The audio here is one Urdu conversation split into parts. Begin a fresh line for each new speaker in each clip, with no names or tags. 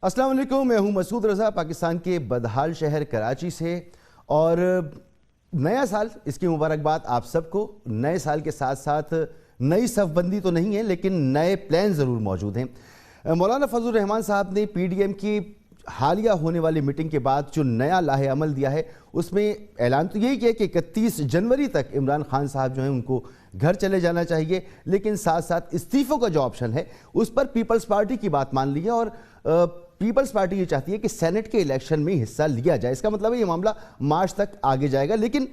السلام علیکم، میں ہوں مسعود رضا پاکستان کے بدحال شہر کراچی سے، اور نیا سال، اس کی مبارکباد آپ سب کو۔ نئے سال کے ساتھ ساتھ نئی صف بندی تو نہیں ہے لیکن نئے پلان ضرور موجود ہیں۔ مولانا فضل الرحمان صاحب نے پی ڈی ایم کی حالیہ ہونے والی میٹنگ کے بعد جو نیا لاہ عمل دیا ہے، اس میں اعلان تو یہی کیا کہ 31 جنوری تک عمران خان صاحب جو ہیں ان کو گھر چلے جانا چاہیے، لیکن ساتھ ساتھ استعفوں کا جو آپشن ہے اس پر پیپلز پارٹی کی بات مان لی ہے، اور پیپلز پارٹی یہ چاہتی ہے کہ سینٹ کے الیکشن میں حصہ لیا جائے۔ اس کا مطلب ہے یہ معاملہ مارچ تک آگے جائے گا، لیکن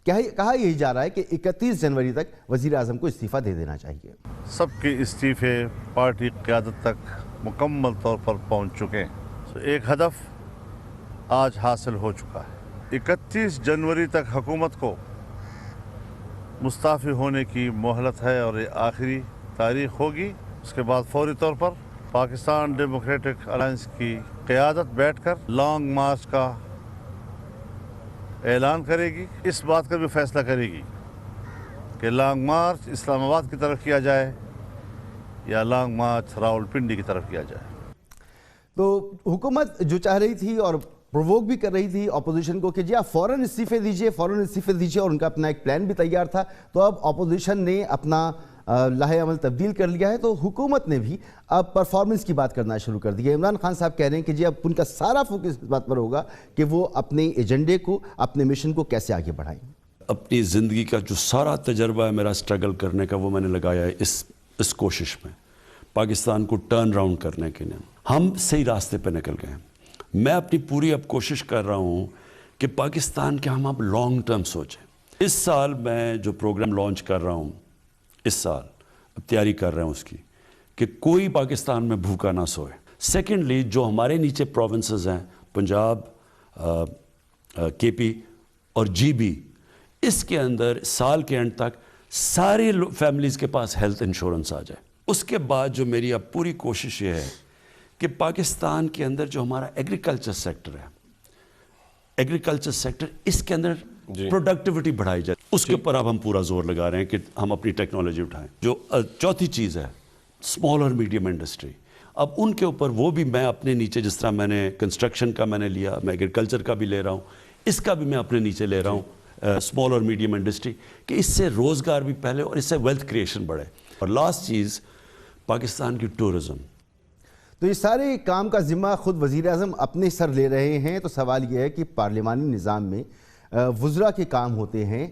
کہا یہی جا رہا ہے کہ 31 جنوری تک وزیر اعظم کو استعفیٰ دے دینا چاہیے۔
سب کے استعفے پارٹی قیادت تک مکمل طور پر پہنچ چکے ہیں۔ ایک ہدف آج حاصل ہو چکا ہے۔ 31 جنوری تک حکومت کو مستعفی ہونے کی مہلت ہے اور یہ آخری تاریخ ہوگی۔ اس کے بعد فوری طور پر پاکستان ڈیموکریٹک الائنس کی قیادت بیٹھ کر لانگ مارچ کا اعلان کرے گی۔ اس بات کا بھی فیصلہ کرے گی کہ لانگ مارچ اسلام آباد کی طرف کیا جائے یا لانگ مارچ راولپنڈی کی طرف کیا جائے۔
تو حکومت جو چاہ رہی تھی اور پرووک بھی کر رہی تھی اپوزیشن کو کہ جی آپ فوراً استعفے دیجئے، اور ان کا اپنا ایک پلان بھی تیار تھا، تو اب اپوزیشن نے اپنا لاہ عمل تبدیل کر لیا ہے، تو حکومت نے بھی اب پرفارمنس کی بات کرنا شروع کر دی ہے۔ عمران خان صاحب کہہ رہے ہیں کہ جی اب ان کا سارا فوکس اس بات پر ہوگا کہ وہ اپنے ایجنڈے کو، اپنے مشن کو کیسے آگے بڑھائیں۔
اپنی زندگی کا جو سارا تجربہ ہے میرا اسٹرگل کرنے کا، وہ میں نے لگایا ہے اس کوشش میں، پاکستان کو ٹرن راؤنڈ کرنے کے لیے۔ ہم صحیح راستے پہ نکل گئے ہیں۔ میں اپنی پوری اب کوشش کر رہا ہوں کہ پاکستان کے ہم اب لانگ ٹرم سوچیں۔ اس سال میں جو پروگرام لانچ کر رہا ہوں، اس سال اب تیاری کر رہے ہیں اس کی، کہ کوئی پاکستان میں بھوکا نہ سوئے۔ سیکنڈلی، جو ہمارے نیچے پروونسز ہیں، پنجاب، کے پی اور جی بی، اس کے اندر سال کے اینڈ تک سارے فیملیز کے پاس ہیلتھ انشورنس آ جائے۔ اس کے بعد جو میری اب پوری کوشش یہ ہے کہ پاکستان کے اندر جو ہمارا ایگریکلچر سیکٹر ہے، ایگریکلچر سیکٹر، اس کے اندر پروڈکٹیوٹی بڑھائی جائے، اس کے اوپر اب ہم پورا زور لگا رہے ہیں کہ ہم اپنی ٹیکنالوجی اٹھائیں۔ جو چوتھی چیز ہے اسمال اور میڈیم انڈسٹری، اب ان کے اوپر وہ بھی میں اپنے نیچے، جس طرح میں نے کنسٹرکشن کا میں نے لیا، میں ایگریکلچر کا بھی لے رہا ہوں، اس کا بھی میں اپنے نیچے لے رہا ہوں، اسمال اور میڈیم انڈسٹری، کہ اس سے روزگار بھی پہلے اور اس سے ویلتھ کریشن بڑھے۔ اور لاسٹ چیز، پاکستان کی ٹورزم۔
تو یہ سارے کام کا ذمہ خود وزیر اعظم اپنے سر لے رہے ہیں، تو سوال یہ ہے کہ پارلیمانی نظام میں وزراء کے کام ہوتے ہیں،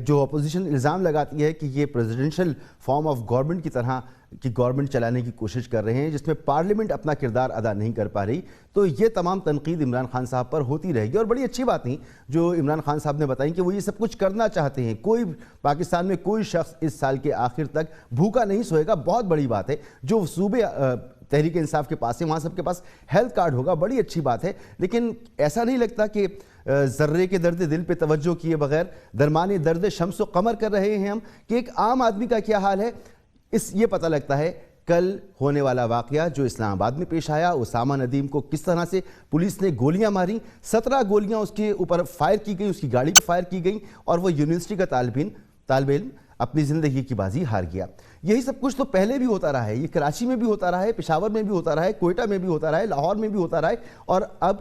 جو اپوزیشن الزام لگاتی ہے کہ یہ پریزیڈنشل فارم آف گورنمنٹ کی طرح کی گورنمنٹ چلانے کی کوشش کر رہے ہیں، جس میں پارلیمنٹ اپنا کردار ادا نہیں کر پا رہی، تو یہ تمام تنقید عمران خان صاحب پر ہوتی رہے گی۔ اور بڑی اچھی بات نہیں جو عمران خان صاحب نے بتائی کہ وہ یہ سب کچھ کرنا چاہتے ہیں، پاکستان میں کوئی شخص اس سال کے آخر تک بھوکا نہیں سوئے گا، بہت بڑی بات ہے۔ جو صوبے تحریک انصاف کے پاس ہے وہاں سب کے پاس ہیلتھ کارڈ ہوگا، بڑی اچھی بات ہے، لیکن ایسا نہیں لگتا کہ ذرے کے درد دل پہ توجہ کیے بغیر درمان درد شمس و قمر کر رہے ہیں ہم، کہ ایک عام آدمی کا کیا حال ہے۔ یہ پتہ لگتا ہے کل ہونے والا واقعہ جو اسلام آباد میں پیش آیا، اسامہ ندیم کو کس طرح سے پولیس نے گولیاں ماری، 17 گولیاں اس کے اوپر فائر کی گئیں، اس کی گاڑی پہ فائر کی گئیں، اور وہ یونیورسٹی کا طالب علم اپنی زندگی کی بازی ہار گیا۔ یہی سب کچھ تو پہلے بھی ہوتا رہا ہے، یہ کراچی میں بھی ہوتا رہا ہے، پشاور میں بھی ہوتا رہا ہے، کوئٹہ میں بھی ہوتا رہا ہے، لاہور میں بھی ہوتا رہا ہے، اور اب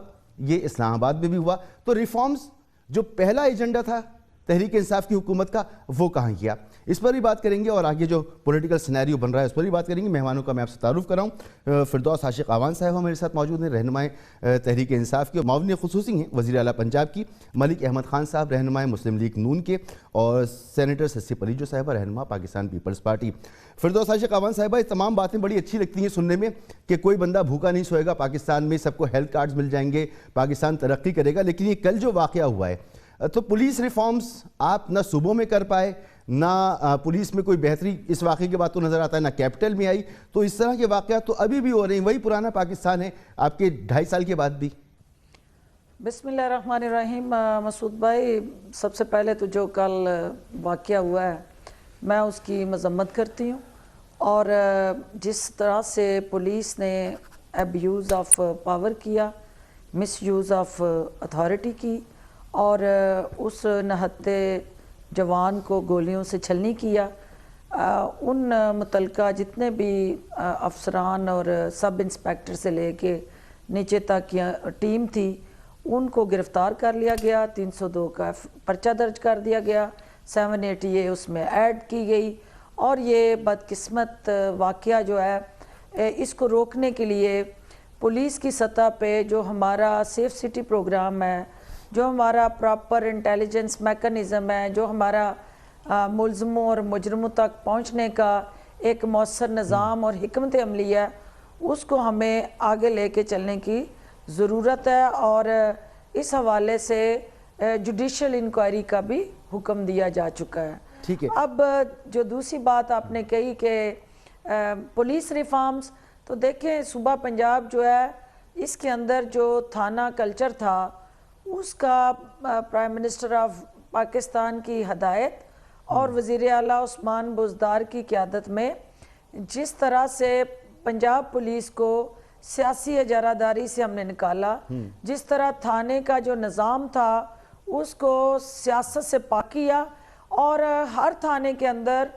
یہ اسلام آباد میں بھی ہوا۔ تو ریفارمز جو پہلا ایجنڈا تھا تحریک انصاف کی حکومت کا، وہ کہاں کیا، اس پر بھی بات کریں گے، اور آگے جو پولیٹیکل سینیریو بن رہا ہے اس پر بھی بات کریں گے۔ مہمانوں کا میں آپ سے تعارف کراؤں، فردوس عاشق اعوان صاحب میرے ساتھ موجود ہیں، رہنمائے تحریک انصاف کے، معاون خصوصی ہیں وزیر اعلیٰ پنجاب کی، ملک احمد خان صاحب رہنمائے مسلم لیگ نون کے، اور سینیٹر سسی پریجو صاحبہ رہنما پاکستان پیپلز پارٹی۔ فردوس عاشق اعوان صاحبہ، یہ تمام باتیں بڑی اچھی لگتی ہیں سننے میں کہ کوئی بندہ بھوکا نہیں سوئے گا، پاکستان میں سب کو ہیلتھ کارڈز مل جائیں گے، پاکستان ترقی کرے گا، لیکن یہ کل جو واقعہ ہوا ہے، تو پولیس ریفارمز آپ نہ صوبوں میں کر پائے، نہ پولیس میں کوئی بہتری اس واقعے کے بعد تو نظر آتا ہے، نہ کیپٹل میں آئی، تو اس طرح کے واقعات تو ابھی بھی ہو رہے ہیں، وہی پرانا پاکستان ہے آپ کے 2.5 سال کے بعد بھی۔
بسم اللہ الرحمن الرحیم۔ مسعود بھائی، سب سے پہلے تو جو کل واقعہ ہوا ہے میں اس کی مذمت کرتی ہوں، اور جس طرح سے پولیس نے ایبیوز آف پاور کیا، مس یوز آف اتھارٹی کی، اور اس نہتے جوان کو گولیوں سے چھلنی کیا، ان متعلقہ جتنے بھی افسران اور سب انسپیکٹر سے لے کے نیچے تک ٹیم تھی ان کو گرفتار کر لیا گیا، 302 کا پرچہ درج کر دیا گیا، 780A اس میں ایڈ کی گئی، اور یہ بدقسمت واقعہ جو ہے اس کو روکنے کے لیے پولیس کی سطح پہ جو ہمارا سیف سٹی پروگرام ہے، جو ہمارا پراپر انٹیلیجنس میکانزم ہے، جو ہمارا ملزموں اور مجرموں تک پہنچنے کا ایک مؤثر نظام اور حکمت عملی ہے، اس کو ہمیں آگے لے کے چلنے کی ضرورت ہے، اور اس حوالے سے جوڈیشل انکوائری کا بھی حکم دیا جا چکا ہے۔
ٹھیک ہے،
اب جو دوسری بات آپ نے کہی کہ پولیس ریفارمز، تو دیکھیں صوبہ پنجاب جو ہے اس کے اندر جو تھانہ کلچر تھا اس کا پرائم منسٹر آف پاکستان کی ہدایت اور وزیر اعلیٰ عثمان بزدار کی قیادت میں جس طرح سے پنجاب پولیس کو سیاسی اجارہ داری سے ہم نے نکالا، جس طرح تھانے کا جو نظام تھا اس کو سیاست سے پاک کیا، اور ہر تھانے کے اندر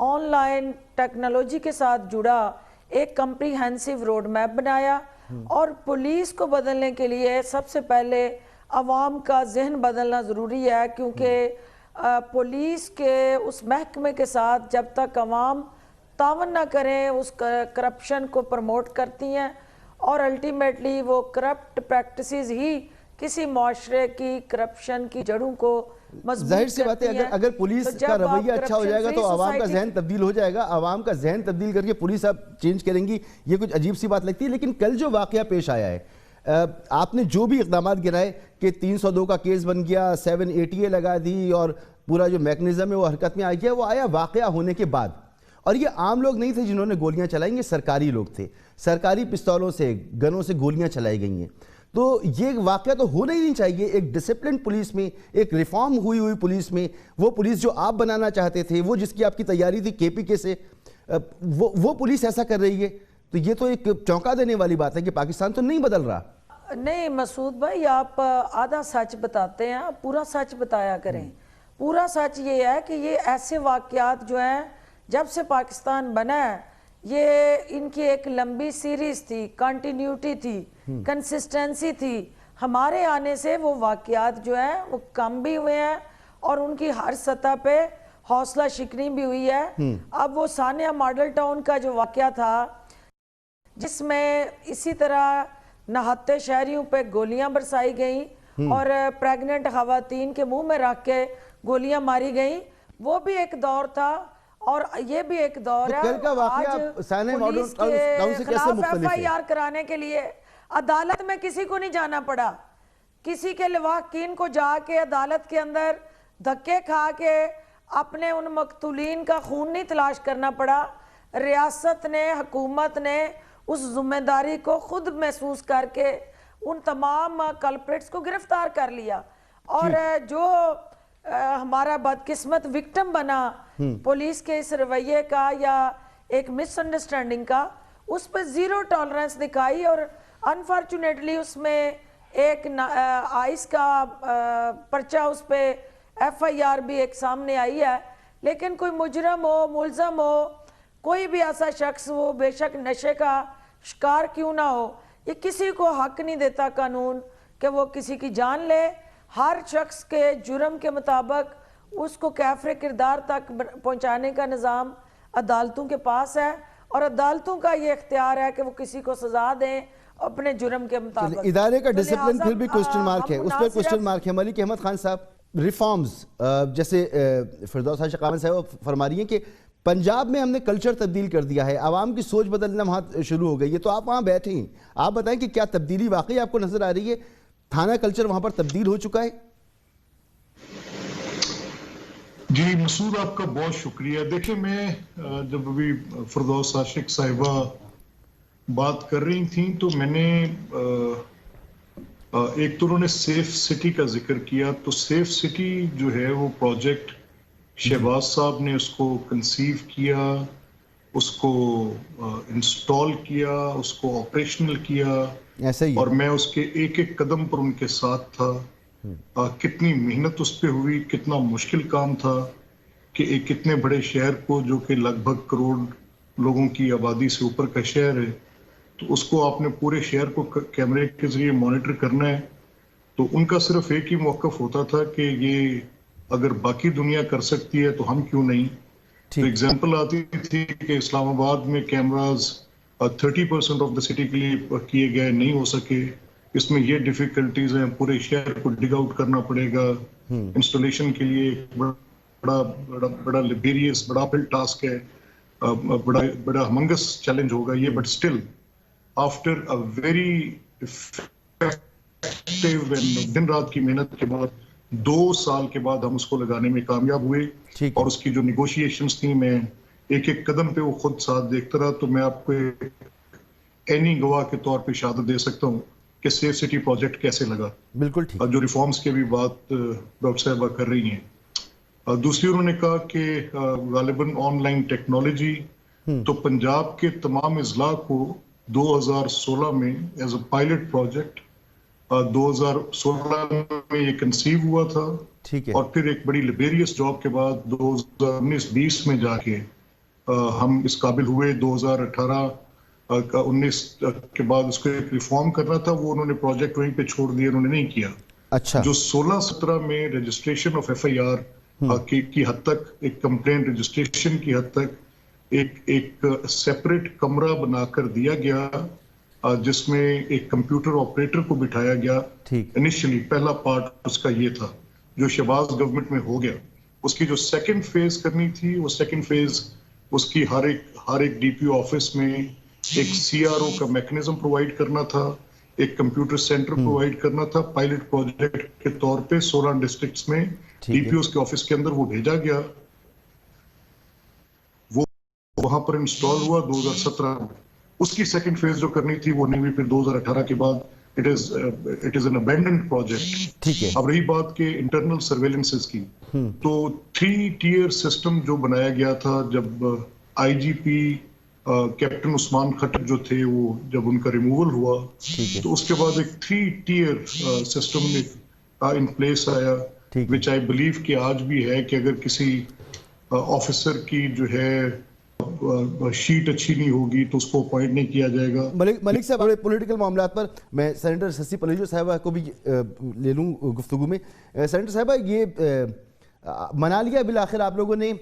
آن لائن ٹیکنالوجی کے ساتھ جڑا ایک کمپریہنسو روڈ میپ بنایا، اور پولیس کو بدلنے کے لیے سب سے پہلے عوام کا ذہن بدلنا ضروری ہے، کیونکہ پولیس کے اس محکمے کے ساتھ جب تک عوام تعاون نہ کریں اس کرپشن کو پروموٹ کرتی ہیں، اور الٹیمیٹلی وہ کرپٹ پریکٹسز ہی کسی معاشرے کی کرپشن کی جڑوں کو مضبوط
ظاہر سی بات ہے
کرتی ہیں۔
اگر پولیس
تو جب
کا
آپ
رویہ اچھا ہو جائے گا تو
corruption-free
عوام کا
society
ذہن تبدیل ہو جائے گا، عوام کا ذہن تبدیل کر کے پولیس اب چینج کریں گی، یہ کچھ عجیب سی بات لگتی ہے۔ لیکن کل جو واقعہ پیش آیا ہے، آپ نے جو بھی اقدامات گرائے کہ 302 کا کیس بن گیا، 780A لگا دی، اور پورا جو میکنزم ہے وہ حرکت میں آ گیا، وہ آیا واقعہ ہونے کے بعد، اور یہ عام لوگ نہیں تھے جنہوں نے گولیاں چلائیں، یہ سرکاری لوگ تھے، سرکاری پستولوں سے گنوں سے گولیاں چلائی گئی ہیں۔ تو یہ واقعہ تو ہونا ہی نہیں چاہیے۔ ایک ڈسپلن پولیس میں، ایک ریفارم ہوئی پولیس میں، وہ پولیس جو آپ بنانا چاہتے تھے، وہ جس کی آپ کی تیاری تھی KPK سے، وہ پولیس ایسا کر رہی ہے، تو یہ تو ایک چونکا دینے والی بات ہے کہ پاکستان تو نہیں بدل رہا۔
نہیں مسعود بھائی، آپ آدھا سچ بتاتے ہیں، آپ پورا سچ بتایا کریں۔ پورا سچ یہ ہے کہ یہ ایسے واقعات جو ہیں جب سے پاکستان بنا ہے، یہ ان کی ایک لمبی سیریز تھی، کنٹینیوٹی تھی، کنسسٹنسی تھی۔ ہمارے آنے سے وہ واقعات جو ہیں وہ کم بھی ہوئے ہیں، اور ان کی ہر سطح پہ حوصلہ شکنی بھی ہوئی ہے۔ اب وہ ثانیہ ماڈل ٹاؤن کا جو واقعہ تھا جس میں اسی طرح نہتے شہریوں پہ گولیاں برسائی گئیں اور پریگننٹ خواتین کے منہ میں رکھ کے گولیاں ماری گئیں، وہ بھی ایک دور تھا، اور یہ بھی ایک دور ہے۔
کل کا واقعہ ثانیہ ماڈل
پولیس
ٹاؤن سے
کے
کیسے
خلاف
مختلف ہے؟
FIR کرانے کے لیے عدالت میں کسی کو نہیں جانا پڑا، کسی کے لواحقین کو جا کے عدالت کے اندر دھکے کھا کے اپنے ان مقتولین کا خون نہیں تلاش کرنا پڑا۔ ریاست نے، حکومت نے اس ذمہ داری کو خود محسوس کر کے ان تمام کلپریٹس کو گرفتار کر لیا، اور جو ہمارا بدقسمت وکٹم بنا پولیس کے اس رویے کا یا ایک مس انڈرسٹینڈنگ کا، اس پہ زیرو ٹالرنس دکھائی، اور انفارچونیٹلی اس میں ایک آئس کا پرچہ، اس پہ FIR بھی ایک سامنے آئی ہے۔ لیکن کوئی مجرم ہو، ملزم ہو، کوئی بھی ایسا شخص وہ بے شک نشے کا شکار کیوں نہ ہو، یہ کسی کو حق نہیں دیتا قانون کہ وہ کسی کی جان لے۔ ہر شخص کے جرم کے مطابق اس کو کیفر کردار تک پہنچانے کا نظام عدالتوں کے پاس ہے، اور عدالتوں کا یہ اختیار ہے کہ وہ کسی کو سزا دیں اپنے جرم کے مطابق۔
ادارے کا
تو
ڈسپلن
لہٰذا
پھر بھی کوسچن مارک ہے،
ہم
اس پر
نہ
کوسچن
صرف
مارک ہے۔ ملک احمد خان صاحب، ریفارمز جیسے فردوس عاشق احمد صاحب فرما رہی ہیں کہ پنجاب میں ہم نے کلچر تبدیل کر دیا ہے، عوام کی سوچ بدلنا وہاں شروع ہو گئی ہے، تو آپ وہاں بیٹھے ہیں، آپ بتائیں کہ کیا تبدیلی واقعی آپ کو نظر آ رہی ہے؟ تھانہ کلچر وہاں پر تبدیل ہو چکا ہے؟
جی مسعود، آپ کا بہت شکریہ۔ دیکھیں، میں جب ابھی فردوس عاشق صاحبہ بات کر رہی تھیں تو میں نے ایک تو انہوں نے سیف سٹی کا ذکر کیا، تو سیف سٹی جو ہے وہ پروجیکٹ شہباز صاحب نے اس کو کنسیو کیا، اس کو انسٹال کیا، اس کو آپریشنل کیا،
ایسا ہی
اور میں اس کے ایک ایک قدم پر ان کے ساتھ تھا۔ کتنی محنت اس پہ ہوئی، کتنا مشکل کام تھا، کہ ایک اتنے بڑے شہر کو جو کہ لگ بھگ کروڑ لوگوں کی آبادی سے اوپر کا شہر ہے، تو اس کو آپ نے پورے شہر کو کیمرے کے ذریعے مانیٹر کرنا ہے. تو ان کا صرف ایک ہی موقف ہوتا تھا کہ یہ اگر باقی دنیا کر سکتی ہے تو ہم کیوں نہیں. تو ایگزامپل آتی تھی کہ اسلام آباد میں کیمراز 30% آف دا سٹی کے لیے کیے گئے، نہیں ہو سکے. اس میں یہ ڈیفیکلٹیز ہیں، پورے شہر کو ڈگ آؤٹ کرنا پڑے گا انسٹالیشن کے لیے. بڑا لیبیریس، بڑا پل ٹاسک ہے، بڑا ہمنگس چیلنج ہوگا یہ. But still after a very دن رات کی محنت کے بعد 2 سال کے بعد ہم اس کو لگانے میں کامیاب ہوئے. اور اس کی جو نیگوشیشنز تھیں، میں ایک ایک قدم پہ وہ خود ساتھ دیکھتا رہا. تو میں آپ کو عینی گواہ کے طور پہ شہادت دے سکتا ہوں کہ سیف سٹی پروجیکٹ کیسے لگا.
بالکل ٹھیک.
اور جو ریفارمز کی بھی بات ڈاکٹر صاحبہ کر رہی ہیں. دوسری انہوں نے کہا کہ غالباً آن لائن ٹیکنالوجی، تو پنجاب کے تمام اضلاع کو 2016 میں ایز اے پائلٹ پروجیکٹ 2016 میں یہ کنسیو ہوا تھا. اور پھر ایک بڑی لیبیریس جاب کے بعد 2019-20 میں جا کے ہم اس قابل ہوئے. 2018-19 کے بعد اس کو ایک ریفارم کرنا تھا، وہ انہوں نے پروجیکٹ وہیں پہ چھوڑ دیا، انہوں نے نہیں کیا. جو 16-17 میں رجسٹریشن آف FIR کی حد تک، ایک کمپلینٹ رجسٹریشن کی حد تک ایک سیپریٹ کمرہ بنا کر دیا گیا، جس میں ایک کمپیوٹر آپریٹر کو بٹھایا گیا. انیشلی پہلا پارٹ اس کا یہ تھا جو شہباز گورنمنٹ میں ہو گیا. اس کی جو سیکنڈ فیز کرنی تھی، وہ سیکنڈ فیز اس کی ہر ایک DPO آفس میں ایک CRO کا میکنزم پرووائڈ کرنا تھا، ایک کمپیوٹر سینٹر پرووائڈ کرنا تھا. پائلٹ پروجیکٹ کے طور پہ 16 ڈسٹرکٹس میں DPOs کے آفس کے اندر وہ بھیجا گیا. وہ وہاں پر انسٹال ہوا 2017 میں. اس کی سیکنڈ فیز جو کرنی تھی وہ نہیں ہوئی. پھر 2018 کے بعد it is an abandoned project. اب رہی بات کہ انٹرنل سرویلنسز کی، تو 3 ٹیئر سسٹم جو بنایا گیا تھا جب IGP کیپٹن عثمان خٹک جو تھے، وہ جب ان کا ریموول ہوا تو اس کے بعد ایک 3 ٹیئر سسٹم ان پلیس آیا، وچ آئی بلیو کہ آج بھی ہے کہ اگر کسی آفیسر کی جو ہے شیٹ اچھی نہیں ہوگی تو اس کو اپوائنٹ نہیں کیا جائے گا.
ملک صاحب، بڑے پولیٹیکل معاملات پر میں سینیٹر سسی پلیجو صاحبہ کو بھی لے لوں گفتگو میں. سینیٹر صاحبہ، یہ منا لیا بالآخر آپ لوگوں نے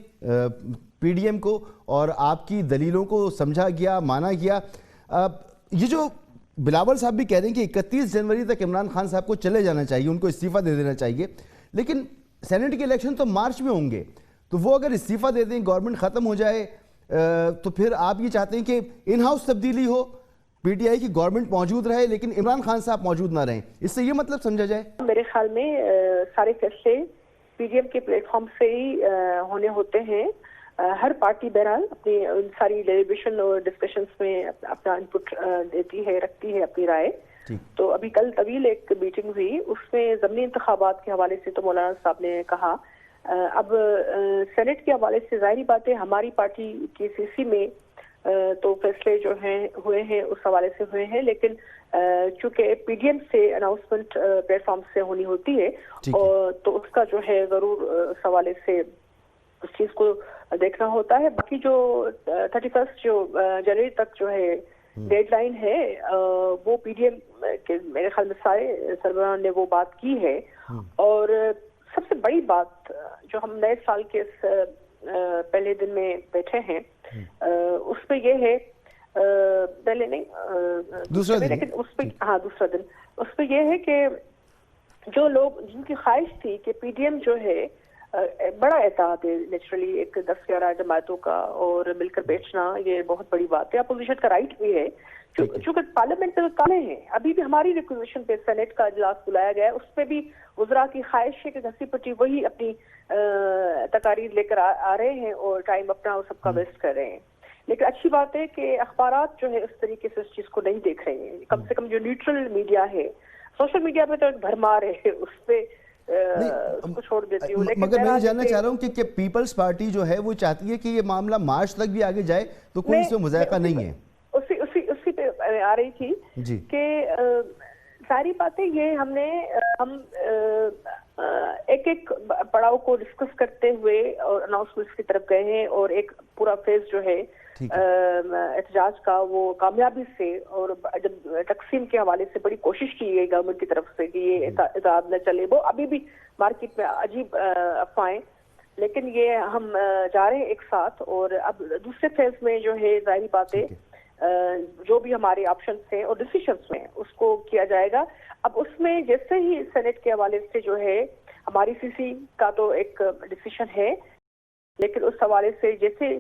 PDM کو، اور آپ کی دلیلوں کو سمجھا گیا، مانا گیا. یہ جو بلاول صاحب بھی کہہ رہے ہیں کہ 31 جنوری تک عمران خان صاحب کو چلے جانا چاہیے، ان کو استعفیٰ دے دینا چاہیے، لیکن سینٹ کے الیکشن تو مارچ میں ہوں گے، تو وہ اگر استعفیٰ دے دیں، گورنمنٹ ختم ہو جائے، تو پھر آپ یہ چاہتے ہیں کہ ان ہاؤس تبدیلی ہو، PTI کی گورنمنٹ موجود رہے لیکن عمران خان صاحب موجود نہ رہیں. اس سے یہ مطلب سمجھا جائے؟
میرے خیال میں سارے فیصلے PDM کے پلیٹ فارم سے ہی ہونے ہوتے ہیں. ہر پارٹی بہرحال اپنی ساری ڈیلیبریشن اور ڈسکشنز میں اپنا انپٹ دیتی ہے، رکھتی ہے اپنی رائے. تو ابھی کل طویل ایک میٹنگ ہوئی، اس میں ضمنی انتخابات کے حوالے سے تو مولانا صاحب نے کہا. اب سینٹ کے حوالے سے ظاہری بات ہے ہماری پارٹی کی CC میں تو فیصلے جو ہیں ہوئے ہیں اس حوالے سے ہوئے ہیں، لیکن چونکہ PDM سے اناؤنسمنٹ پلیٹ فارم سے ہونی ہوتی ہے، اور تو اس کا جو ہے ضرور اس حوالے سے اس چیز کو دیکھنا ہوتا ہے. باقی جو 31 جو جنوری تک جو ہے ڈیڈ لائن ہے، وہ PDM کے میرے خیال میں سارے سربراہان نے وہ بات کی ہے. اور سب سے بڑی بات جو ہم نئے سال کے پہلے دن میں بیٹھے ہیں، اس پہ یہ ہے، پہلے نہیں دوسرا دن، اس پہ یہ ہے کہ جو لوگ جن کی خواہش تھی کہ PDM جو ہے بڑا اتحاد ہے نیچرلی ایک 10-11 جماعتوں کا اور مل کر بیچنا، یہ بہت بڑی بات ہے. اپوزیشن کا رائٹ بھی ہے، چونکہ پارلیمنٹ میں کالے ہیں. ابھی بھی ہماری ریکویزیشن پہ سینٹ کا اجلاس بلایا گیا ہے، اس پہ بھی وزراء کی خواہش ہے کہ گھسی پٹی وہی اپنی تقاریر لے کر آ رہے ہیں اور ٹائم اپنا سب کا ویسٹ کر رہے ہیں. لیکن اچھی بات ہے کہ اخبارات جو ہے اس طریقے سے اس چیز کو نہیں دیکھ رہے ہیں. کم سے کم جو نیوٹرل میڈیا ہے، سوشل میڈیا پہ تو ایک بھرمار ہے، اس پہ اس کو چھوڑ دیتی ہوں.
مگر میں یہ جاننا چاہ رہا ہوں کہ پیپلز پارٹی جو ہے وہ چاہتی ہے کہ یہ معاملہ مارچ تک بھی آگے جائے، تو کوئی اس میں مذائقہ نہیں ہے.
اسی پہ آ رہی تھی کہ ساری باتیں یہ ہم ایک ایک پڑاؤ کو ڈسکس کرتے ہوئے اور اناؤنسمنٹس کی طرف گئے ہیں, اور ایک پورا فیز جو ہے احتجاج کا وہ کامیابی سے, اور جب تقسیم کے حوالے سے بڑی کوشش کی گئی گورنمنٹ کی طرف سے کہ یہ اتحاد نہ چلے, وہ ابھی بھی مارکیٹ میں عجیب افواہیں, لیکن یہ ہم جا رہے ہیں ایک ساتھ. اور اب دوسرے فیز میں جو ہے ظاہری باتیں جو بھی ہمارے آپشنس ہیں اور ڈیسیشنس میں اس کو کیا جائے گا. اب اس میں جیسے ہی سینٹ کے حوالے سے جو ہے ہماری سی سی کا تو ایک ڈیسیشن ہے, لیکن اس حوالے سے جیسے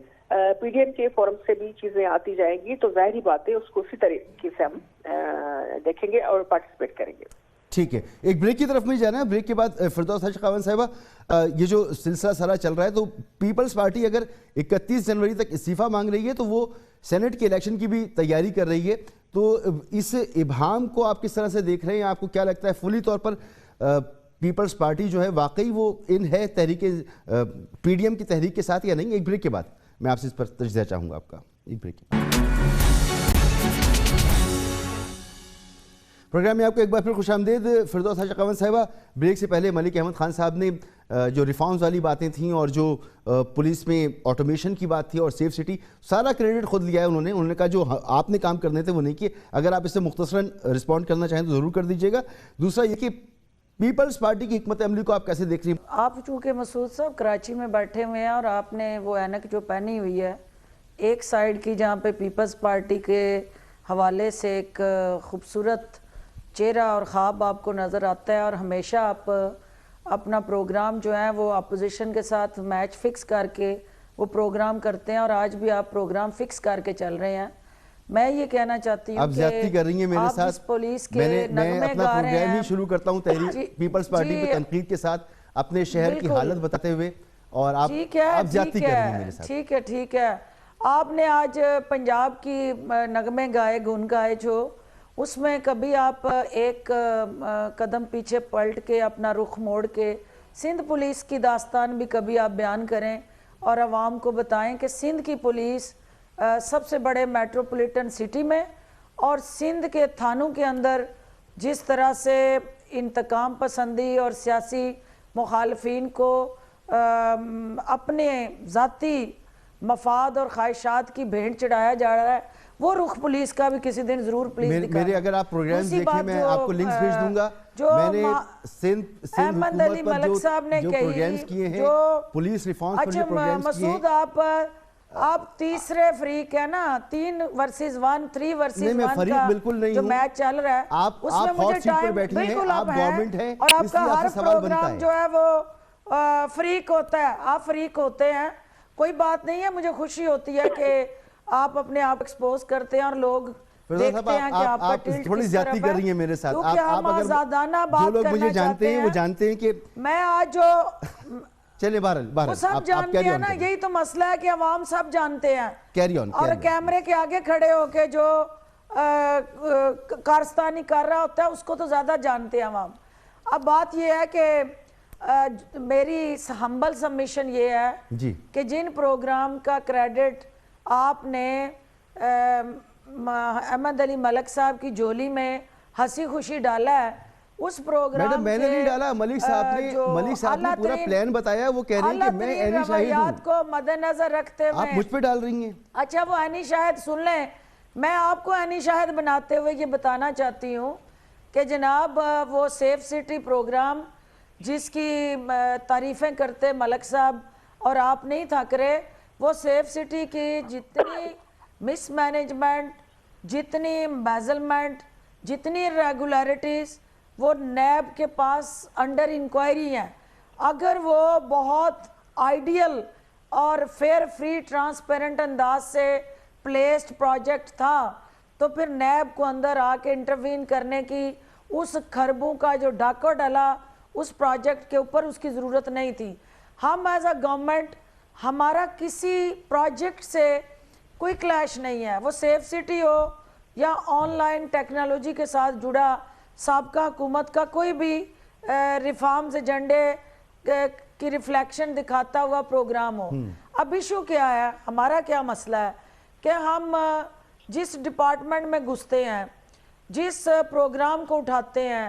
پی ڈی ایم کے فورم سے بھی چیزیں آتی جائیں گی تو ظاہری باتیں اس کو اسی طریقے سے ہم دیکھیں گے اور پارٹیسپیٹ کریں گے.
ٹھیک ہے, ایک بریک کی طرف میں جانا ہے. بریک کے بعد فردوس حج خاوند صاحبہ, یہ جو سلسلہ سارا چل رہا ہے تو پیپلز پارٹی اگر 31 جنوری تک استعفیٰ مانگ رہی ہے تو وہ سینٹ کے الیکشن کی بھی تیاری کر رہی ہے, تو اس ابہام کو آپ کس طرح سے دیکھ رہے ہیں؟ آپ کو کیا لگتا ہے فلی طور پر پیپلز پارٹی جو ہے واقعی وہ ان ہے تحریک پی ڈی ایم کی تحریک کے ساتھ یا نہیں؟ ایک بریک کے بعد میں آپ سے اس پر تجزیہ چاہوں گا آپ کا. ایک بریک کے بعد پروگرام میں آپ کو ایک بار پھر خوش آمدید. فردوس حج خاوند صاحبہ, بریک سے پہلے ملک احمد خان صاحب نے جو ریفارمز والی باتیں تھیں اور جو پولیس میں آٹومیشن کی بات تھی اور سیف سٹی, سارا کریڈٹ خود لیا ہے انہوں نے کہا جو آپ نے کام کرنے تھے وہ نہیں کیے. اگر آپ اس سے مختصراً رسپونڈ کرنا چاہیں تو ضرور کر دیجیے گا. دوسرا یہ کہ پیپلز پارٹی کی حکمت عملی کو آپ کیسے دیکھ رہی ہیں؟
آپ چونکہ مسعود صاحب کراچی میں بیٹھے ہوئے ہیں اور آپ نے وہ اینک جو پہنی ہوئی ہے ایک سائیڈ کی, جہاں پہ پیپلز پارٹی کے حوالے سے ایک خوبصورت چہرہ اور خواب آپ کو نظر آتا ہے, اور ہمیشہ آپ اپنا پروگرام جو ہے وہ اپوزیشن کے ساتھ میچ فکس کر کے وہ پروگرام کرتے ہیں, اور آج بھی آپ پروگرام فکس کر کے چل رہے ہیں. میں یہ کہنا چاہتی ہوں
آپ زیادتی کر رہی ہیں میرے ساتھ.
آپ پولیس کے
میں
نغمے
اپنا
گا رہے
پروگرام
ہیں.
ہی شروع کرتا ہوں تحریک پیپلز پارٹی پہ تنقید کے ساتھ اپنے شہر کی حالت بتاتے ہوئے, اور آپ زیادتی کر رہی ہیں میرے ساتھ.
ٹھیک ہے. آپ نے آج پنجاب کی نغمے گائے, گن گائے, جو اس میں کبھی آپ ایک قدم پیچھے پلٹ کے اپنا رخ موڑ کے سندھ پولیس کی داستان بھی کبھی آپ بیان کریں اور عوام کو بتائیں کہ سندھ کی پولیس سب سے بڑے میٹروپولیٹن سٹی میں اور سندھ کے تھانوں کے اندر جس طرح سے انتقام پسندی اور سیاسی مخالفین کو اپنے ذاتی مفاد اور خواہشات کی بھینٹ چڑھایا جا رہا ہے, وہ رخ پولیس کا بھی کسی دن ضرور پلیز دکھا.
میرے اگر آپ پروگرامز دیکھیں میں آپ کو لنکس بھیج دوں گا. میں نے سندھ
احمد علی ملک صاحب نے
جو پروگرامز کیے ہیں, پولیس ریفارمز پر جو پروگرامز کیے ہیں.
مسعود آپ تیسرے فریق ہے نا, 3 ورسز 1, 3 ورسز 1 کا جو میچ چل رہا ہے, اس میں مجھے ٹائم بالکل آپ ہیں, اور آپ کا ہر پروگرام جو ہے وہ فریق ہوتا ہے, آپ فریق ہوتے ہیں, کوئی بات نہیں ہے. مجھے خوشی ہوتی ہے کہ آپ اپنے آپ ایکسپوز کرتے ہیں اور لوگ دیکھتے ہیں کہ آپ کا ٹلٹ
تھوڑی زیادتی کر رہی ہیں میرے ساتھ.
کیونکہ ہم آزادانہ بات کرنا چاہتے ہیں.
جو لوگ مجھے جانتے ہیں وہ جانتے ہیں کہ
میں آج جو
چلے بہرحال
وہ سب جانتے ہیں نا, یہی تو مسئلہ ہے کہ عوام سب جانتے ہیں, اور کیمرے کے آگے کھڑے ہو کے جو کارستانی کر رہا ہوتا ہے اس کو تو زیادہ جانتے ہیں عوام. اب بات یہ ہے کہ میری ہمبل سبمیشن یہ ہے کہ جن پروگرام کا کریڈٹ آپ نے احمد علی ملک صاحب کی جولی میں ہنسی خوشی ڈالا ہے, اس پروگرام
میں نے نہیں ڈالا, ملک صاحب نے پورا پلان بتایا. وہ کہہ رہی ہیں کہ میں عینی شاہد ہوں.
کو مد نظر رکھتے ہوئے
آپ مجھ پہ ڈال رہی ہیں.
اچھا وہ عینی شاہد سن لیں, میں آپ کو عینی شاہد بناتے ہوئے یہ بتانا چاہتی ہوں کہ جناب وہ سیف سٹی پروگرام جس کی تعریفیں کرتے ملک صاحب اور آپ نہیں تھک رہے, وہ سیف سٹی کی جتنی مس مینجمنٹ, جتنی ایمبیزلمنٹ, جتنی ریگولیرٹیز وہ نیب کے پاس انڈر انکوائری ہیں. اگر وہ بہت آئیڈیل اور فیئر فری ٹرانسپیرنٹ انداز سے پلیسڈ پروجیکٹ تھا تو پھر نیب کو اندر آ کے انٹروین کرنے کی اس خربوں کا جو ڈاکہ ڈلا اس پروجیکٹ کے اوپر اس کی ضرورت نہیں تھی. ہم ایز اے گورنمنٹ, ہمارا کسی پروجیکٹ سے کوئی کلیش نہیں ہے, وہ سیف سٹی ہو یا آن لائن ٹیکنالوجی کے ساتھ جڑا سابقہ حکومت کا کوئی بھی ریفارمز ایجنڈے کی ریفلیکشن دکھاتا ہوا پروگرام ہو. اب ایشو کیا ہے, ہمارا کیا مسئلہ ہے کہ ہم جس ڈپارٹمنٹ میں گھستے ہیں, جس پروگرام کو اٹھاتے ہیں,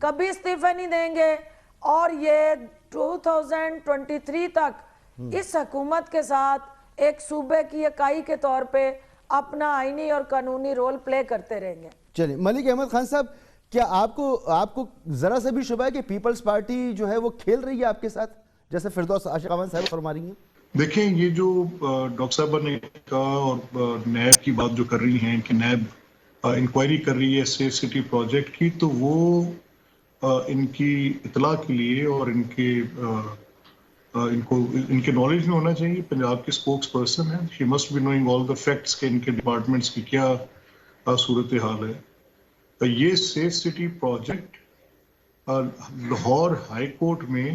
کبھی استعفے نہیں دیں گے اور یہ 2023 تک اس حکومت کے ساتھ ایک صوبے کی اکائی کے طور پہ اپنا آئینی اور قانونی رول پلے کرتے رہیں گے.
چلیں ملک احمد خان صاحب، کیا آپ کو ذرا سے بھی شبہ ہے کہ پیپلز پارٹی جو ہے وہ کھیل رہی ہے آپ کے ساتھ، جیسے فردوس عاشق اعوان صاحب فرما رہی ہیں؟
دیکھیں یہ جو ڈاکٹر صاحبہ نے کہا اور نیب کی بات جو کر رہی ہیں کہ نیب انکوائری کر رہی ہے سیف سٹی پروجیکٹ کی، تو وہ ان کی اطلاع کے لیے اور ان کے نالج میں ہونا چاہیے. پنجاب کے اسپوکس پرسن ہیں، she must be knowing all the facts کہ ان کے ڈپارٹمنٹس کی کیا صورتحال ہے. یہ safe city project Lahore high court میں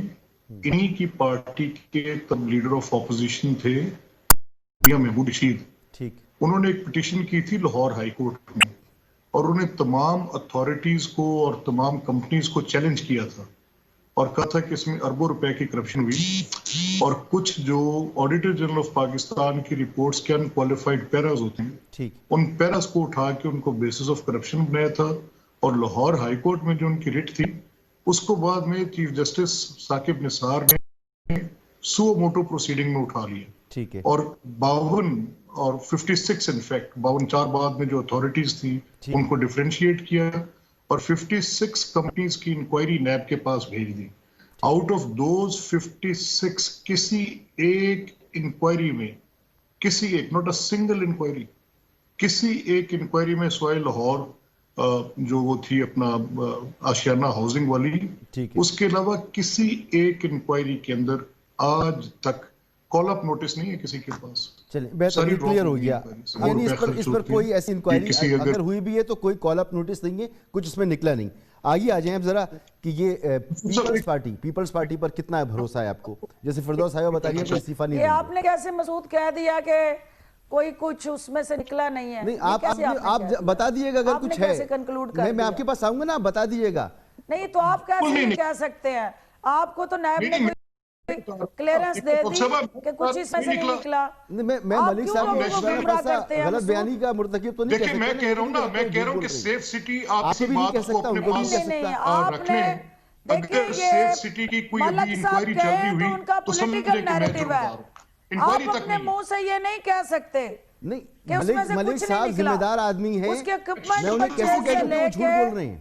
انہی کی پارٹی کے تب لیڈر آف اپوزیشن تھے میاں محمود رشید،
ٹھیک،
انہوں نے ایک پٹیشن کی تھی لاہور ہائی کورٹ میں اور انہیں تمام اتھارٹیز کو اور تمام کمپنیز کو چیلنج کیا تھا اور کہا تھا کہ اس میں اربوں روپے کی کرپشن ہوئی اور کچھ جو آڈیٹر جنرل آف پاکستان کی رپورٹس کے انکوالیفائڈ پیراز ہوتے ہیں
ٹھیک،
ان پیراز کو اٹھا کے ان کو بیسس آف کرپشن بنایا تھا اور لاہور ہائی کورٹ میں جو ان کی ریٹ تھی اس کو بعد میں چیف جسٹس ثاقب نثار نے سو موٹو پروسیڈنگ میں اٹھا لیا.
ٹھیک ہے،
اور 52 اور 56 انفیکٹ 52 بعد میں جو اتھارٹیز تھی ان کو ڈیفرینشیٹ کیا اور 56 کمپنیز کی انکوائری نیب کے پاس بھیج دی. آؤٹ آف دوز 56 کسی ایک انکوائری میں، کسی ایک، ناٹ اے سنگل انکوائری، کسی ایک انکوائری میں سوائے لاہور جو وہ تھی اپنا آشیانہ ہاؤسنگ والی، اس کے علاوہ کسی ایک انکوائری کے اندر آج تک کال اپ نوٹس نہیں ہے کسی کے پاس.
چلیں بہتر کلیئر ہو گیا، یعنی اس پر کوئی ایسی انکوائری اگر ہوئی بھی ہے تو کوئی کال اپ نوٹس نہیں ہے، کچھ اس میں نکلا نہیں. آگے آ جائیں اب ذرا کہ یہ پیپلز پارٹی پر کتنا بھروسہ ہے آپ کو؟ جیسے فردوس صاحبہ بتا رہی ہے کہ استعفیٰ نہیں
یہ آپ نے کیسے مسعود کہہ دیا کہ کوئی کچھ اس میں سے نکلا نہیں ہے؟
نہیں، آپ بتا دیئے گا اگر کچھ ہے. میں آپ کے پاس آؤں گا نا، آپ بتا دیئے گا.
نہیں تو آپ کیسے کہہ سکتے ہیں؟ آپ کو تو نیب نے کلیئرنس دے دی کہ کچھ اس میں سے نہیں نکلا.
میں ملک صاحب غلط بیانی کا مرتکب تو نہیں کہہ
سکتا. میں کہہ رہا ہوں نا، میں کہہ رہا ہوں کہ سیف سٹی آپ کی بات کو اپنے پاس رکھنے ہیں. اگر سیف سٹی کی کوئی ابھی انکوائری چل رہی ہوئی تو سمجھے کہ میں جو بتا رہا ہوں.
آپ اپنے منہ سے یہ نہیں کہہ سکتے.
نہیں، ملک صاحب ذمہ دار آدمی ہیں، میں انہیں کیسے کہہ کہ وہ جھوٹ بول رہے ہیں؟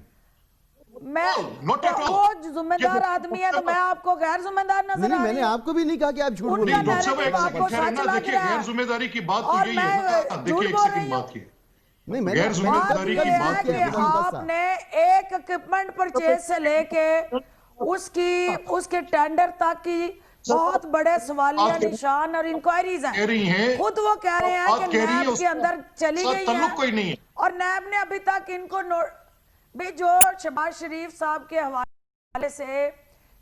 وہ ذمہ دار آدمی ہے تو میں آپ کو غیر ذمہ دار نظر آ رہی ہوں؟
میں نے آپ کو بھی نہیں کہا کہ آپ جھوٹ بول رہے ہیں.
ڈاکٹر صاحب ایک سیکنڈ ٹھہرے نا، دیکھیں غیر ذمہ داری کی بات تو یہی ہے نا. دیکھیں ایک سیکنڈ بات کی غیر ذمہ داری کی بات کی.
آپ نے ایک اکوپمنٹ پرچیز سے لے کے اس کے ٹینڈر تک کی بہت بڑے سوالیہ نشان اور انکوائریز ہیں. خود وہ کہہ رہے ہیں کہ نیب کے اندر چلی گئی ہیں اور نیب نے ابھی تک ان کو بھی جو شہباز شریف صاحب کے حوالے سے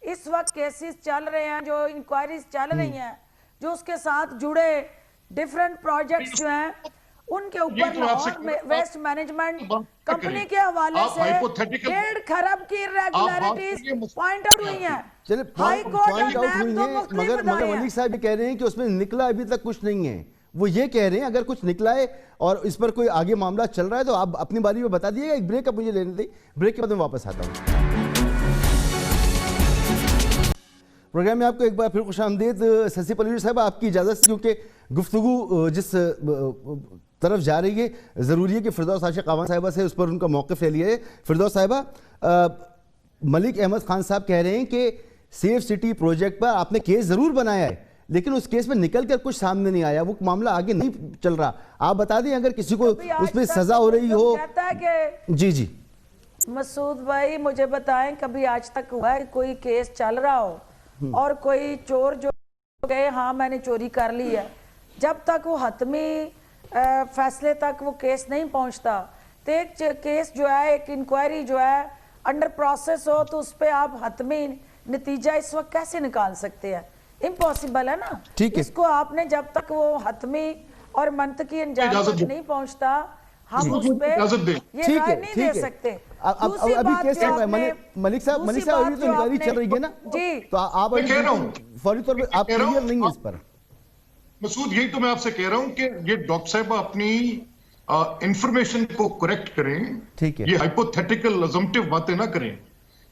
اس وقت کیسز چل رہے ہیں، جو انکوائریز چل رہی ہیں، جو اس کے ساتھ جڑے ڈیفرنٹ پروجیکٹس جو ہیں، ان کے اوپر لاہور ویسٹ مینجمنٹ کمپنی کے حوالے سے 1.5 کھرب کی ریگولیرٹیز پوائنٹ آؤٹ ہوئی ہیں. ہائی کورٹ اور نیب تو مختلف
مگر ملک صاحب کہہ رہے ہیں کہ اس میں نکلا ابھی تک کچھ نہیں ہے. وہ یہ کہہ رہے ہیں اگر کچھ نکلا ہے اور اس پر کوئی آگے معاملہ چل رہا ہے تو آپ اپنی باری میں بتا دیئے گا. ایک بریک اب مجھے لینے دیں، بریک کے بعد میں واپس آتا ہوں. پروگرام میں آپ کو ایک بار پھر خوش آمدید. سسی پلوی صاحب آپ کی اجازت سے، کیونکہ گفتگو جس طرف جا رہی ہے ضروری ہے کہ فردوس عاشق اعوان صاحبہ سے اس پر ان کا موقف لے لیا ہے. فردوس صاحبہ، ملک احمد خان صاحب کہہ رہے ہیں کہ سیف سٹی پروجیکٹ پر آپ نے کیس ضرور بنایا ہے لیکن اس کیس میں نکل کر کچھ سامنے نہیں آیا، وہ معاملہ آگے نہیں چل رہا. آپ بتا دیں اگر کسی کو اس میں سزا ہو رہی ہو. جی
مسعود بھائی مجھے بتائیں، کبھی آج تک ہوا ہے کوئی کیس چل رہا ہو اور کوئی چور جو گئے ہاں میں نے چوری کر لی ہے، جب تک وہ حتمی فیصلے تک وہ کیس نہیں پہنچتا تو ایک کیس جو ہے، ایک انکوائری جو ہے انڈر پروسیس ہو تو اس پہ آپ حتمی نتیجہ اس وقت کیسے نکال سکتے ہیں؟ امپاسبل ہے نا. اس کو آپ نے جب تک وہ حتمی اور منطقی انجام تک نہیں پہنچتا ہم اس پہ یہ رائے نہیں دے سکتے.
ابھی کیس چل رہا ہے ملک صاحب، ابھی تو انکوائری چل رہی ہے نا، تو آپ فوری طور پہ آپ کلیئر نہیں ہیں اس پر.
مسعود یہی تو میں آپ سے کہہ رہا ہوں کہ یہ ڈاکٹر صاحب اپنی انفارمیشن کو کریکٹ کریں، یہ ہائپوتھیٹیکل ازمپٹیو باتیں نہ کریں.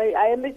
IMF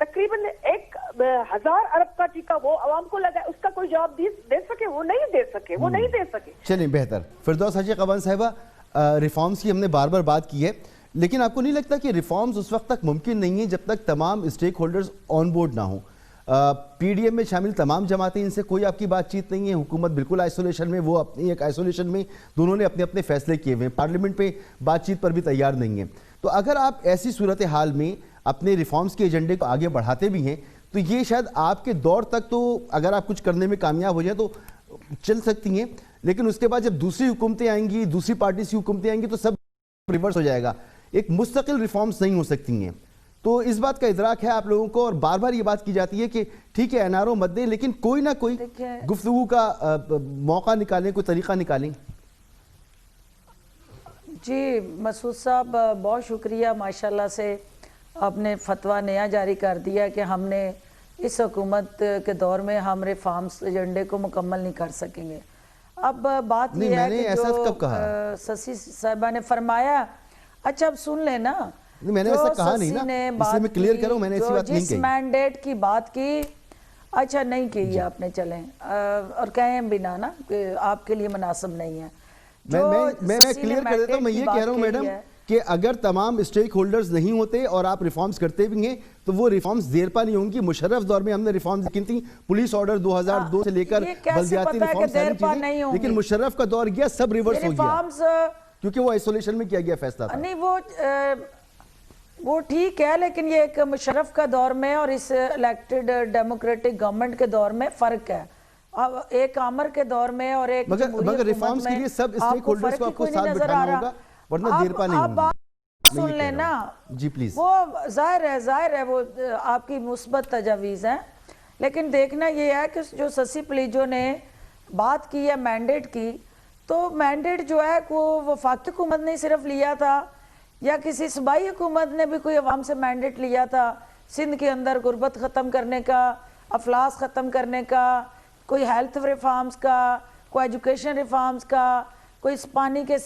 تقریباً 1,000 ارب کا ٹیکہ وہ عوام کو لگا، اس کا کوئی جواب دے سکے؟ وہ نہیں دے سکے.
چلیں بہتر. فردوس حاجی قوان صاحبہ، ریفارمز کی ہم نے بار بار بات کی ہے، لیکن آپ کو نہیں لگتا کہ ریفارمز اس وقت تک ممکن نہیں ہیں جب تک تمام اسٹیک ہولڈرز آن بورڈ نہ ہوں؟ پی ڈی ایم میں شامل تمام جماعتیں، ان سے کوئی آپ کی بات چیت نہیں ہے، حکومت بالکل آئسولیشن میں، وہ اپنی ایک آئسولیشن میں، دونوں نے اپنے اپنے فیصلے کیے ہوئے ہیں، پارلیمنٹ پہ بات چیت پر بھی تیار نہیں ہیں. تو اگر آپ ایسی صورتحال میں اپنے ریفارمز کے ایجنڈے کو آگے بڑھاتے بھی ہیں تو یہ شاید آپ کے دور تک تو اگر آپ کچھ کرنے میں کامیاب ہو جائیں تو چل سکتی ہیں، لیکن اس کے بعد جب دوسری حکومتیں آئیں گی، دوسری پارٹی سے حکومتیں آئیں گی تو سب ریورس ہو جائے گا، ایک مستقل ریفارمز نہیں ہو سکتی ہیں. تو اس بات کا ادراک ہے آپ لوگوں کو، اور بار بار یہ بات کی جاتی ہے کہ ٹھیک ہے این آر او مت دیں، لیکن کوئی نہ کوئی گفتگو کا موقع نکالیں، کوئی طریقہ نکالیں.
جی مسعود صاحب بہت شکریہ، ماشاءاللہ سے آپ نے فتویٰ نیا جاری کر دیا کہ ہم نے اس حکومت کے دور میں ہم ریفارمز ایجنڈے کو مکمل نہیں کر سکیں گے. اب بات یہ ہے کہ جو سسی صاحبہ نے فرمایا، اچھا اب سن لیں نا،
میں نے ایسا کہا نہیں نا، اس سے میں کلیئر کروں، میں نے ایسی بات نہیں کہی.
جس مینڈیٹ کی بات کی، اچھا نہیں کی آپ نے، چلیں اور کہیں بھی نہ نا کہ آپ کے لیے مناسب نہیں ہے.
میں کلیئر کر دیتا ہوں، میں یہ کہہ رہا ہوں میڈم کہ اگر تمام اسٹیک ہولڈرز نہیں ہوتے اور آپ ریفارمز کرتے بھی ہیں تو وہ ریفارمز دیر پا نہیں ہوں گی. مشرف دور میں ہم نے ریفارمز کی تھی، پولیس آرڈر 2002 سے لے کر بلدیاتی ریفارمز ساری چیزیں، لیکن مشرف کا دور گیا سب ریورس ہو گیا کیونکہ وہ آئسولیشن میں کیا گیا فیصلہ تھا.
نہیں وہ ٹھیک ہے، لیکن یہ ایک مشرف کا دور میں اور اس الیکٹڈ ڈیموکریٹک گورنمنٹ کے دور میں فرق ہے. ایک عامر کے دور میں اور ایک
مگر ریفارمز کے لیے سب اسٹیک ہولڈرز کو آپ کو ساتھ بٹھانا ہوگا ورنہ دیر پا نہیں ہوگی.
سن لینا
جی پلیز.
وہ ظاہر ہے وہ آپ کی مثبت تجاویز ہیں، لیکن دیکھنا یہ ہے کہ جو سسی پلیجو نے بات کی ہے مینڈیٹ کی، تو مینڈیٹ جو ہے وہ وفاقی حکومت نے صرف لیا تھا یا کسی صوبائی حکومت نے بھی کوئی عوام سے مینڈیٹ لیا تھا؟ سندھ کے اندر غربت ختم کرنے کا، افلاس ختم کرنے کا، کوئی ہیلتھ ریفارمز کا، کوئی ایجوکیشن ریفارمز کا، کوئی پانی کے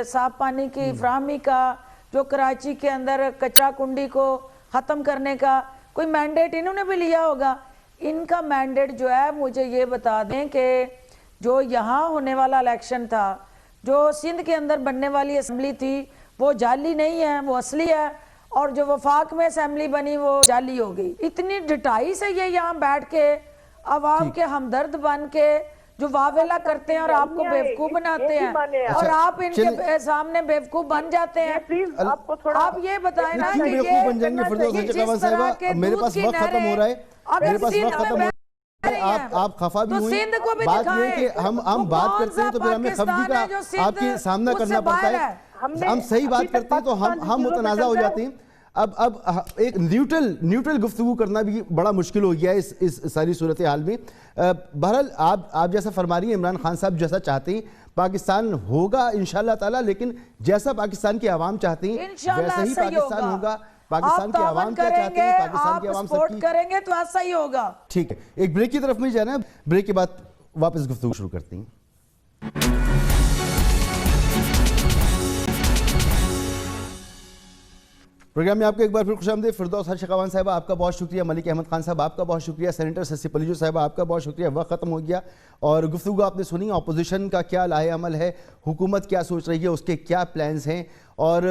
صاف پانی کی فراہمی کا، جو کراچی کے اندر کچرا کنڈی کو ختم کرنے کا کوئی مینڈیٹ انہوں نے بھی لیا ہوگا. ان کا مینڈیٹ جو ہے مجھے یہ بتا دیں کہ جو یہاں ہونے والا الیکشن تھا، جو سندھ کے اندر بننے والی اسمبلی تھی، وہ جعلی نہیں ہے، وہ اصلی ہے، اور جو وفاق میں اسمبلی بنی وہ جعلی ہو گئی. اتنی ڈٹائی سے یہ یہاں بیٹھ کے عوام کے ہمدرد بن کے جو واویلا کرتے ہیں اور آپ کو بیوقوف بناتے ہیں اور آپ ان کے سامنے بیوقوف بن جاتے ہیں. آپ یہ بتائیں نا کہ یہ جس طرح کے دودھ کی نہریں اگر سندھ میں
آپ خفا بھی ہوئی، بات یہ کہ ہم بات کرتے ہیں تو پھر ہمیں خفگی کا آپ کے سامنا کرنا پڑتا ہے. ہم صحیح بات کرتے ہیں تو ہم متنازع ہو جاتے ہیں. اب ایک نیوٹرل گفتگو کرنا بھی بڑا مشکل ہو گیا ہے اس ساری صورتحال میں. بہرحال آپ جیسا فرما رہی ہیں، عمران خان صاحب جیسا چاہتے ہیں پاکستان ہوگا انشاءاللہ تعالی، لیکن جیسا پاکستان کے عوام چاہتے ہیں ویسا ہی پاکستان ہوگا. پاکستان کے عوام کیا چاہتے ہیں، پاکستان کے عوام سب
کریں گے تو ایسا ہی ہوگا.
ٹھیک ہے، ایک بریک کی طرف میں جانا ہے، بریک کے بعد واپس گفتگو شروع کرتے ہیں. پروگرام میں آپ کو ایک بار پھر خوش آمدید. فردوس حاجی قوان صاحبہ آپ کا بہت شکریہ، ملک احمد خان صاحب آپ کا بہت شکریہ، سینیٹر سسی پلیجو صاحبہ آپ کا بہت شکریہ. وقت ختم ہو گیا اور گفتگو آپ نے سنی، اپوزیشن کا کیا لاہے عمل ہے، حکومت کیا سوچ رہی ہے، اس کے کیا پلانز ہیں. اور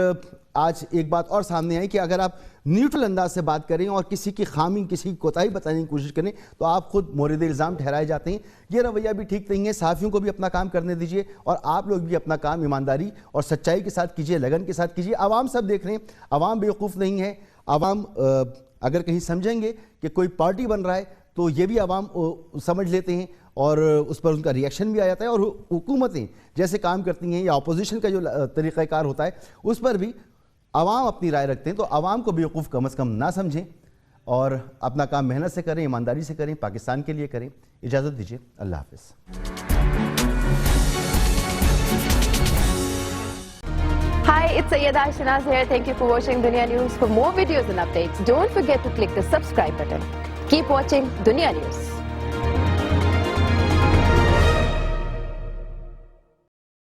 آج ایک بات اور سامنے آئی کہ اگر آپ نیوٹرل انداز سے بات کریں اور کسی کی خامی، کسی کی کوتاہی بتانے کی کوشش کریں تو آپ خود مورد الزام ٹھہرائے جاتے ہیں. یہ رویہ بھی ٹھیک نہیں ہے. صحافیوں کو بھی اپنا کام کرنے دیجیے اور آپ لوگ بھی اپنا کام ایمانداری اور سچائی کے ساتھ کیجیے، لگن کے ساتھ کیجیے. عوام سب دیکھ رہے ہیں، عوام بیوقوف نہیں ہے. عوام اگر کہیں سمجھیں گے کہ کوئی پارٹی بن رہا ہے تو یہ بھی عوام سمجھ لیتے ہیں اور اس پر ان کا ریئیکشن بھی آ جاتا ہے. اور حکومتیں جیسے کام کرتی ہیں یا اپوزیشن کا جو طریقہ کار ہوتا ہے اس پر بھی عوام اپنی رائے رکھتے ہیں. تو عوام کو بیوقوف کم از کم نہ سمجھیں اور اپنا کام محنت سے کریں، ایمانداری سے کریں، پاکستان کے لیے کریں. اجازت دیجیے، اللہ حافظ.
Hi, it's Sayyeda Shanaz here. Thank you for watching Dunia News. For more videos and updates, don't forget to click the subscribe button. Keep watching Dunia News.